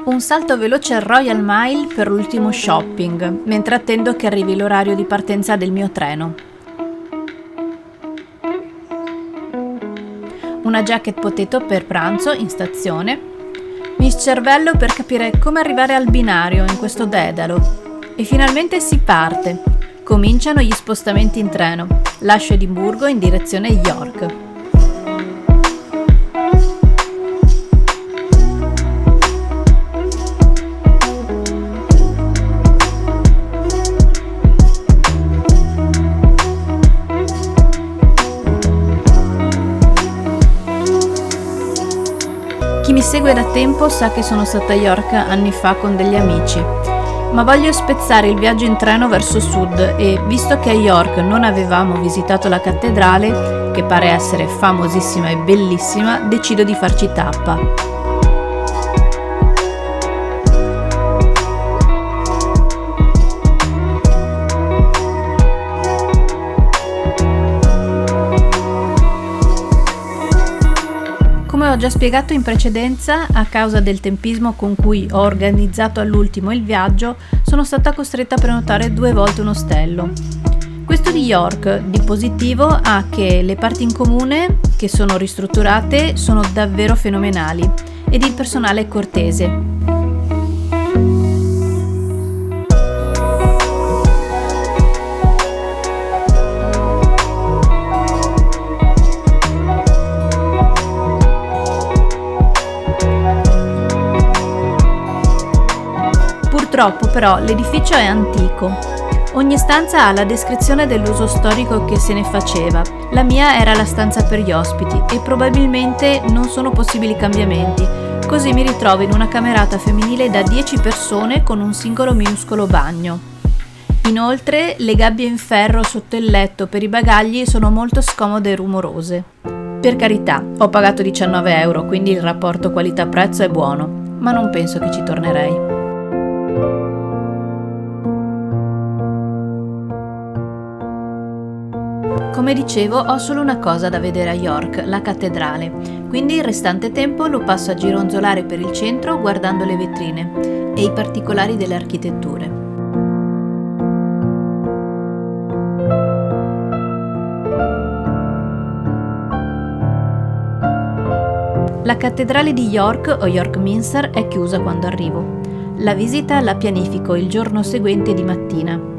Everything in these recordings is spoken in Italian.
Un salto veloce al Royal Mile per l'ultimo shopping, mentre attendo che arrivi l'orario di partenza del mio treno. Una jacket potato per pranzo in stazione. Mi scervello per capire come arrivare al binario in questo dedalo. E finalmente si parte. Cominciano gli spostamenti in treno. Lascio Edimburgo in direzione York. Chi mi segue da tempo sa che sono stata a York anni fa con degli amici, ma voglio spezzare il viaggio in treno verso sud e, visto che a York non avevamo visitato la cattedrale, che pare essere famosissima e bellissima, decido di farci tappa. Come ho già spiegato in precedenza, a causa del tempismo con cui ho organizzato all'ultimo il viaggio, sono stata costretta a prenotare 2 volte un ostello. Questo di York, di positivo, ha che le parti in comune, che sono ristrutturate, sono davvero fenomenali ed il personale è cortese. Purtroppo però l'edificio è antico. Ogni stanza ha la descrizione dell'uso storico che se ne faceva. La mia era la stanza per gli ospiti e probabilmente non sono possibili cambiamenti. Così mi ritrovo in una camerata femminile da 10 persone con un singolo minuscolo bagno. Inoltre le gabbie in ferro sotto il letto per i bagagli sono molto scomode e rumorose. Per carità, ho pagato 19 euro, quindi il rapporto qualità-prezzo è buono, ma non penso che ci tornerei. Come dicevo, ho solo una cosa da vedere a York, la cattedrale, quindi il restante tempo lo passo a gironzolare per il centro guardando le vetrine e i particolari delle architetture. La cattedrale di York o York Minster è chiusa quando arrivo. La visita la pianifico il giorno seguente di mattina.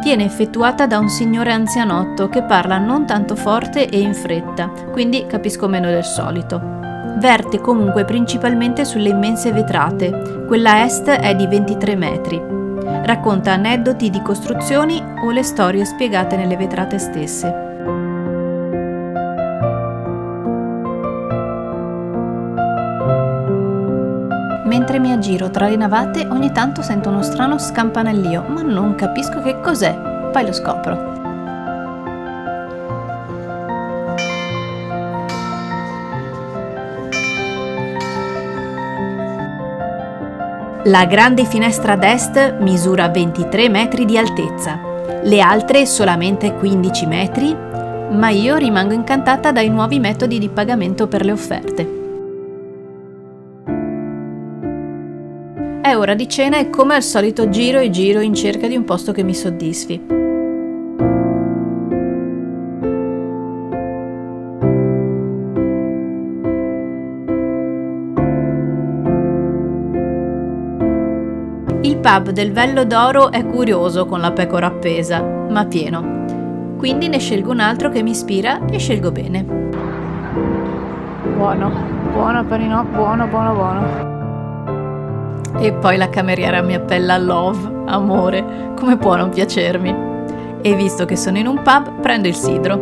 Viene effettuata da un signore anzianotto che parla non tanto forte e in fretta, quindi capisco meno del solito. Verte comunque principalmente sulle immense vetrate, quella a est è di 23 metri. Racconta aneddoti di costruzioni o le storie spiegate nelle vetrate stesse. Mentre mi aggiro tra le navate ogni tanto sento uno strano scampanellio, ma non capisco che cos'è, poi lo scopro. La grande finestra ad est misura 23 metri di altezza, le altre solamente 15 metri, ma io rimango incantata dai nuovi metodi di pagamento per le offerte. È ora di cena e come al solito giro e giro in cerca di un posto che mi soddisfi. Il pub del Vello d'Oro è curioso con la pecora appesa, ma pieno. Quindi ne scelgo un altro che mi ispira e scelgo bene. Buono Perino, buono. E poi la cameriera mi appella love, amore, come può non piacermi? E visto che sono in un pub, prendo il sidro.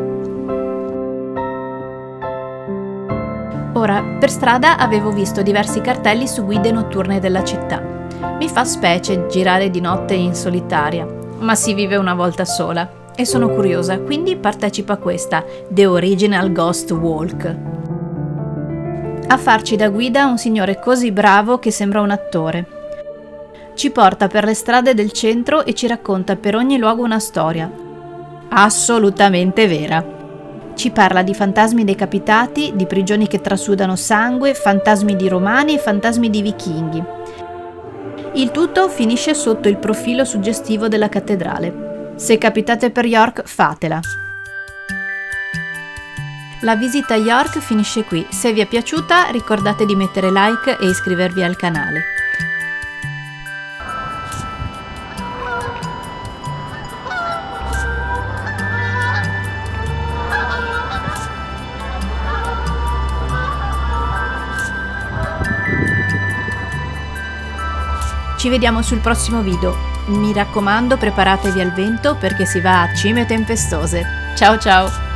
Ora, per strada avevo visto diversi cartelli su guide notturne della città. Mi fa specie girare di notte in solitaria, ma si vive una volta sola e sono curiosa, quindi partecipo a questa, The Original Ghost Walk. A farci da guida un signore così bravo che sembra un attore. Ci porta per le strade del centro e ci racconta per ogni luogo una storia. Assolutamente vera. Ci parla di fantasmi decapitati, di prigioni che trasudano sangue, fantasmi di romani e fantasmi di vichinghi. Il tutto finisce sotto il profilo suggestivo della cattedrale. Se capitate per York, fatela. La visita a York finisce qui. Se vi è piaciuta, ricordate di mettere like e iscrivervi al canale. Ci vediamo sul prossimo video. Mi raccomando, preparatevi al vento perché si va a cime tempestose. Ciao ciao!